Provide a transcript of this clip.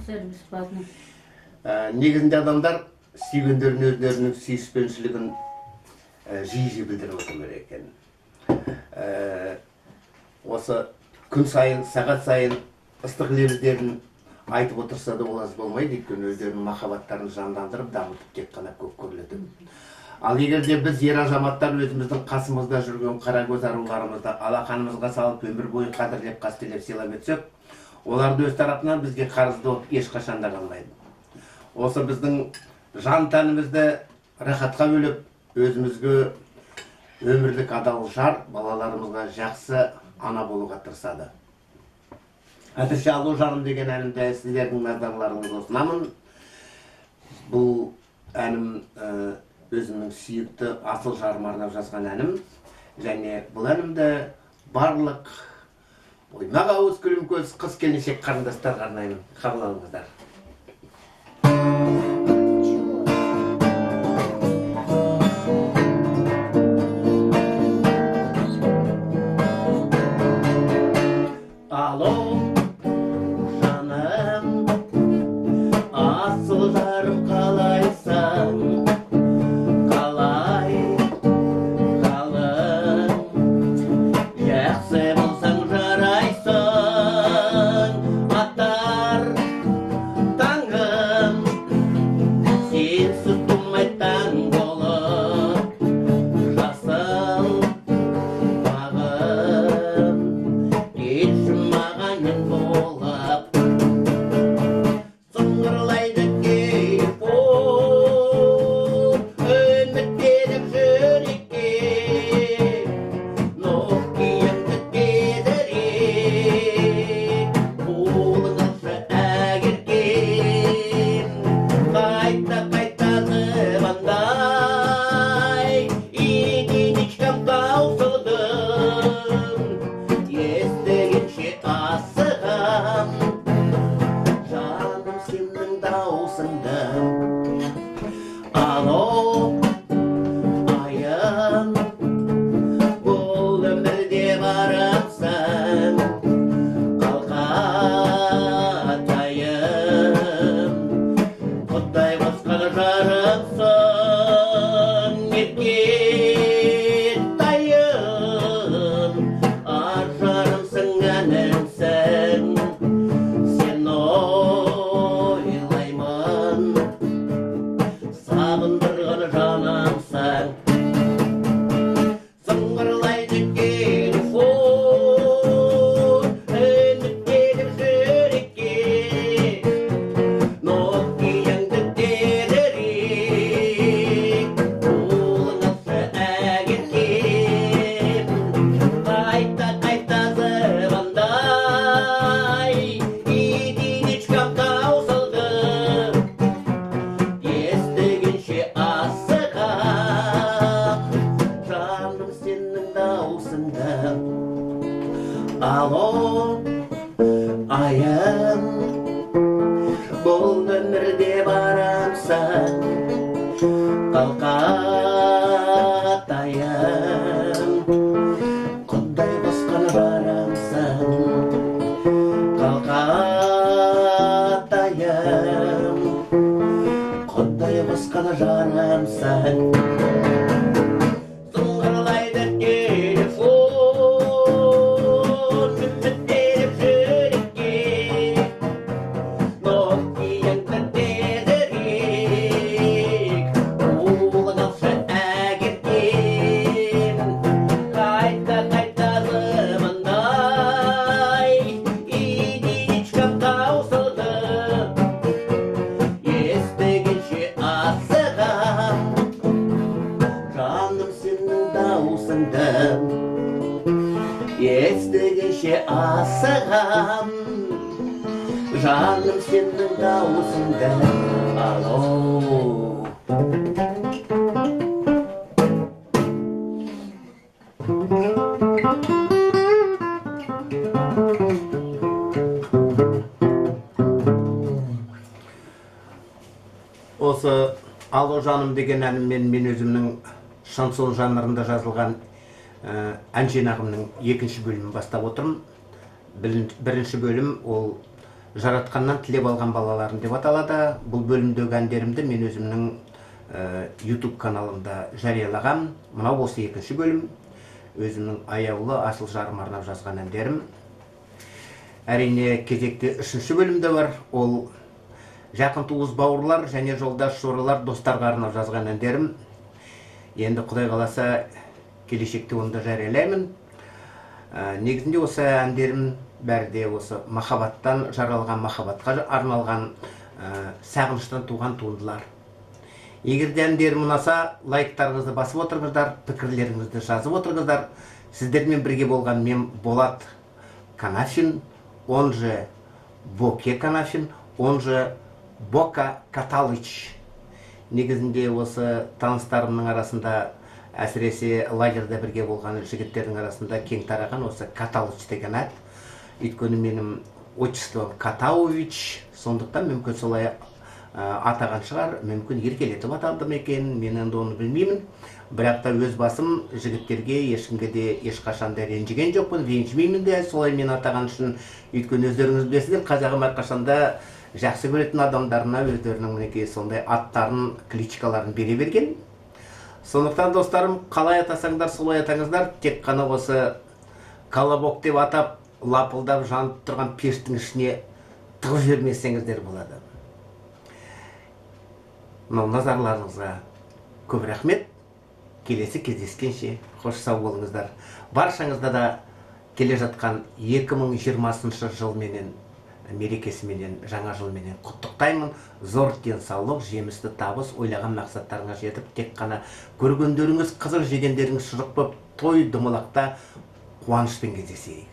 концерт бесплатно. Негізінде адамдар сүйгендерін өздерінің сүйіспеншілігін жиі білдіріп отыру керек екен. Осы күн сайын, сағат сайын ыстық лебіздерін айтып отырса да олаз болмайды, өйткені өздерінің махаббаттарын жандандырып, дамытып тек қана көп көріледі. Ал егерде біз ер азаматтар өзіміздің қасымызда жүрген қара көз аруларымызды алақанымызға салып өмір бойы қадірлеп, қастерлеп сыйлап өтсек, оларды өз тарапынан бізге қарызды болып ешқашан да қалмайды. Осы біздің жан тәнімізді рахатқа бөліп, өзімізге өмірлік адал жар, балаларымызға жақсы ана болуға тырысады. Әзірше «Алло, жаным» деген әнімді сіздердің назарларыңызға ұсынамын. Бұл әнім өзімнің сүйікті асыл жарыма арнап жазған әнім. Және бұл әнімді барлық ойнақ ауыз күлім көз қыз келіншек қарындастарға арнаймын. Қабыл алыңыздар. Алло, жаным, асыл жарым қалайсың? Қалай, қалың, жақсы болсаң жарайсың. Атар таңым, сенсіз тумай таң болып, жасыл бағым, келші маған мен болып. Сыңғырлайды келіп үміттеніп жүрекке, Nokia'мды тезірек, қолыңызшы әгерген. Қайта звондай, единичкам таусылдым, естігенше асығам, жаным сенің даусыңды. Алло, айым, бұл өмірде барамсың, қалқатайым, құдай басқаны жарымсың, еркетайым, ажарымсың, әнімсің, сен ойлаймын, сағындырған жанымсың. Сыңғырлайды телефон, үміттеніп жүрекке, Nokia'мды тезірек, қолыңызшы әгерген. Қайта звондай, единичкам таусылды, естігенше асығам, жаным сенің даусыңды. Алло, айым, бұл өмірде барамсың, қалқатайым, құдай басқаны барамсың, қалқатайым, құдай басқаны жарамсың. Сыңғырлайды телефон, үміттеніп жүрекке, Nokia'мды тезірек, қолыңызшы әгерген. Қайта звондай, единичкам таусылды, естігенше асығам, жаным сенің даусыңды. Естігенше асығам, жаным сенің даусыңды. Алло. Осы «Алло, жаным» деген әніммен мен өзімнің шансон жанрында жазылған ән жинағымның екінші бөлімін бастап отырмын. Бірінші бөлім ол жаратқаннан тілеп алған балаларым деп аталады. Бұл бөлімдегі әндерімді мен өзімнің YouTube каналымда жариялағам. Мынау осы екінші бөлім. Өзімнің аяулы асыл жарым арнап жазған әндерім. Әрине кезекте үшінші бөлімде бар. Ол жақын туыс бауырлар және жолдас жоралар достарға арнап жазған әндерім. Енді Құдай қаласа келешекте оны да жариялаймын. Негізінде осы әндерім бәрі де осы махаббаттан жаралған, махаббатқа арналған, сағыныштан туған туындылар. Егер де әндерім ұнаса, лайктарыңызды басып отырыңыздар, пікірлеріңізді жазып отырыңыздар. Сіздермен бірге болған мен Болат Канафин, он же Боке Канафин, он же Бока Каталыч. Негізінде осы таныстарымның арасында, әсіресе лагерде бірге болған жігіттердің арасында кең тараған осы Каталыч деген ат. Өйткені менің отчеством Катауевич, сондықтан мүмкін солай атаған шығар, мүмкін еркелетіп аталды ма екен, мен енді оны білмеймін. Бірақ та өз басым жігіттерге ешкімге де ешқашан да ренжіген жоқпын, ренжімеймін де солай мен атаған үшін. Өйткені өздеріңіз білесіздер, Қазағым әрқашанда жақсы көретін адамдарына өздерінің мінекей сондай аттарын, кличкаларын бере берген. Сондықтан достарым, қалай атасаңдар солай атаңыздар, тек қана осы колобок деп атап, лапылдап жанып тұрған пештің ішіне тығып жібермесеңіздер болады. Мынау назарларыңызға көп рахмет. Келесі кездескенше қош сау болыңыздар. Баршаңызда да келе жатқан 2020 жылменен, мерекесіменен, жаңа жылменен құттықтаймын. Зор денсаулық, жемісті табыс, ойлаған мақсаттарыңа жетіп, тек қана көргендеріңіз, қызық жегендеріңіз шұжық боп, той домалақта қуанышпен кездесейік.